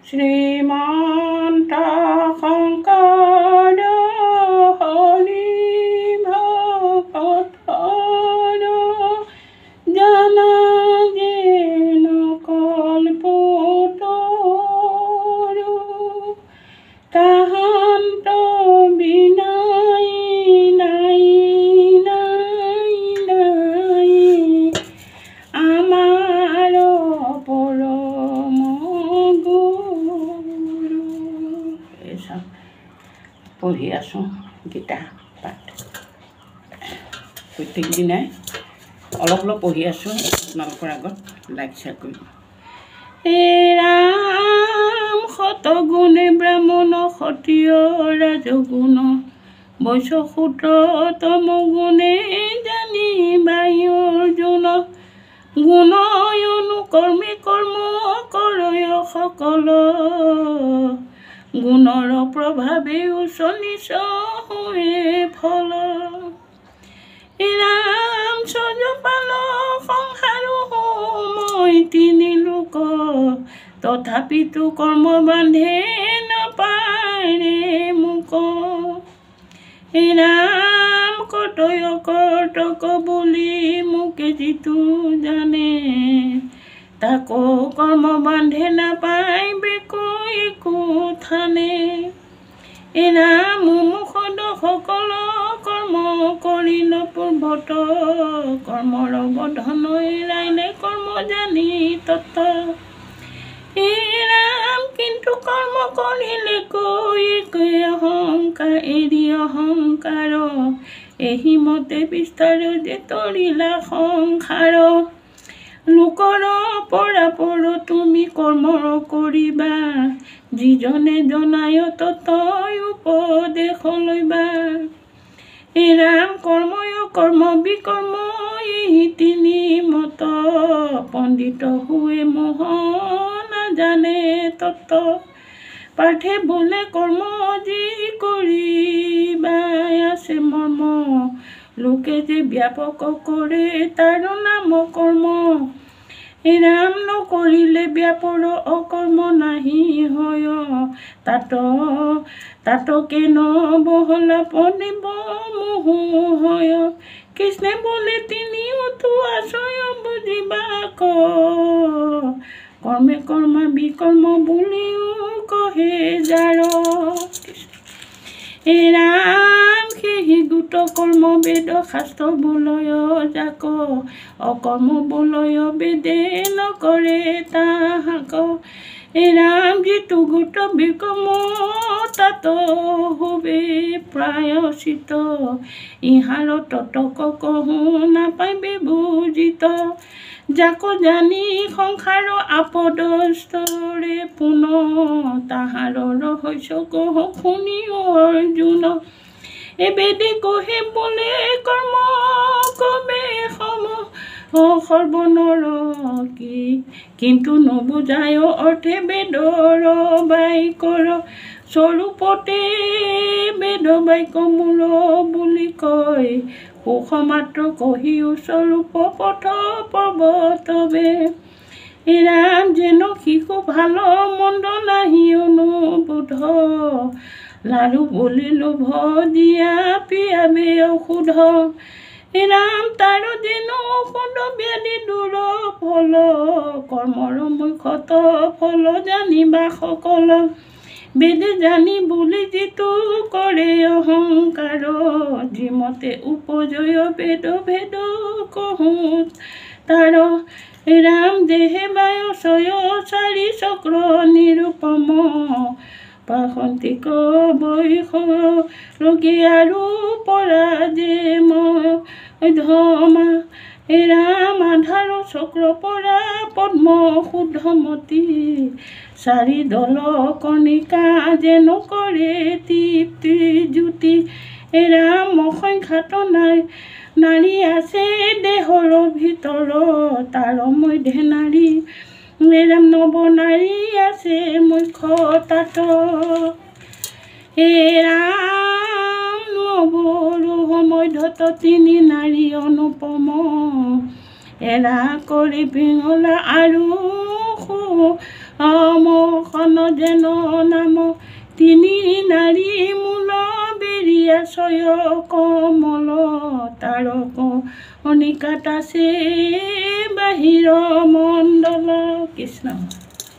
শ্ৰীমন্ত শংকৰ হৰি ভকতৰ জানা যেন কল্পতৰু তাহান্ত বিনাই নাই নাই নাই আমাৰ পৰম গুৰু। এইচব পঢ়ি আছোঁ গীতা পাঠ প্ৰত্যেক দিনাই অলপ অলপ পঢ়ি আছোঁ। আপোনালোকৰ আগত লাইক শ্বেয়াৰ কৰিব। হে ৰাম শতগুণে ব্ৰাহ্মণ ক্ষত্ৰিয় ৰাজগুণ বৈশ্য শূদ্ৰ তমগুণে জানিবাই অৰ্জুন গুণয় অনুকৰ্মে কৰ্ম কৰয় সকল গুণৰ প্ৰভাৱে উচ্চ নিচ হৈ ফল। ৰাম সজপাল সংসাৰ মই তিনি লোক তথাপিতো কৰ্ম বান্ধে নাপায় মোক। ৰাম কৰ্তয় কৰ্তক বুলি মোকে যিটো জানে তাকো কৰ্ম বান্ধে নাপায় বেকো একো থানে। ৰাম মুখত সকল কৰ্ম কৰিল পূৰ্বত কৰ্মৰ বন্ধন এৰাইলে কৰ্ম জানি তত। ৰাম কিন্তু কৰ্ম কৰিলে কৈ অহংকাৰ এৰি অহংকাৰ এহি মতে বিস্তাৰ যে তৰিলা সংসাৰ। লোকৰ পৰা পৰ তুমি কৰ্ম কৰিবা যিজনে জনায় ততই উপদেশ লৈবা। ৰাম কৰ্ময় কৰ্ম বিকৰ্ম এই তিনি মত পণ্ডিত হৈ মোহ নাজানে তত। পাৰ্থে বোলে কৰ্ম যি কৰিবা আছে মৰ্ম লোকে যে ব্যাপক কৰে তাৰ নাম কৰ্ম। ৰাম নকৰিলে ব্যাপৰ অকৰ্ম নাহি হয় তাতকে নবহলা পদিব মোহ হয়। কৃষ্ণে বোলে তিনি উঠো আশ্ৰয় বুজিবা কৰ্মে কৰ্ম বিকৰ্ম বুলিও কহে যাৰ। ৰাম সেহি দুট কৰ্ম বেদ শাস্ত্ৰ বোলয় যাক অকৰ্ম বোলয় বেদে নকৰে তাহাক। ৰাম যিটো গোট বিকৰ্ম তাত হবে প্ৰায়চিত ইহাৰ ততক কহো নাপাইবে বুজিত। যাক জানি সংসাৰ আপদস্তৰে পুন তাহাৰ ৰহস্য কহ শুনি অৰ্জুন। এবেদে কহে বোলে কৰ্ম কবে সম সৰ্বনৰ কি কিন্তু নবুজায় অৰ্থে বেদৰ বাক্যৰ স্বৰূপতে বেদ বাক্য মূল বুলি কয় সুখ মাত্ৰ কহি স্বৰূপ পথ পৰ্বতবে। ৰাম যেন শিশু ভাল মন্দ নাহি অনুবোধ লালু বুলি লোভ দিয়া পিয়াবে ঔষধ। ৰাম তাৰ যেন ঔষধ ব্যাধি দূৰ ফল কৰ্মৰ মুখ্যত ফল জানিবা সকল। বেদে জানি বুলি যিটো কৰে অহংকাৰ যিমতে উপজয় বেদ ভেদ কহো তাৰ। ৰাম দেহে বায়ু ছয় চাৰি চক্ৰ নিৰুপম পাশন্তিক বৈষ ৰোগী আৰু পৰা যে ধমা। ৰাম আধাৰ চক্ৰ পৰা পদ্ম শুদ্ধমতী চাৰি দল কণিকা যেন কৰে তৃপ্তি জ্যোতি। ৰাম অসংখ্যাত নাৰী আছে দেহৰ ভিতৰ তাৰ মধ্যে নাৰী ৰাম নৱ নাৰী আছে মুখ্য তাত। ৰাম নৱৰো মধ্যত তিনি নাৰী অনুপম এৰা কৰি পিঙলা আৰু খন যেন নাম তিনি নাৰী মূল বেৰিয়া ছয় কমল তাৰক অনিকাত আছে বাহিৰ মণ্ডল। কৃষ্ণ।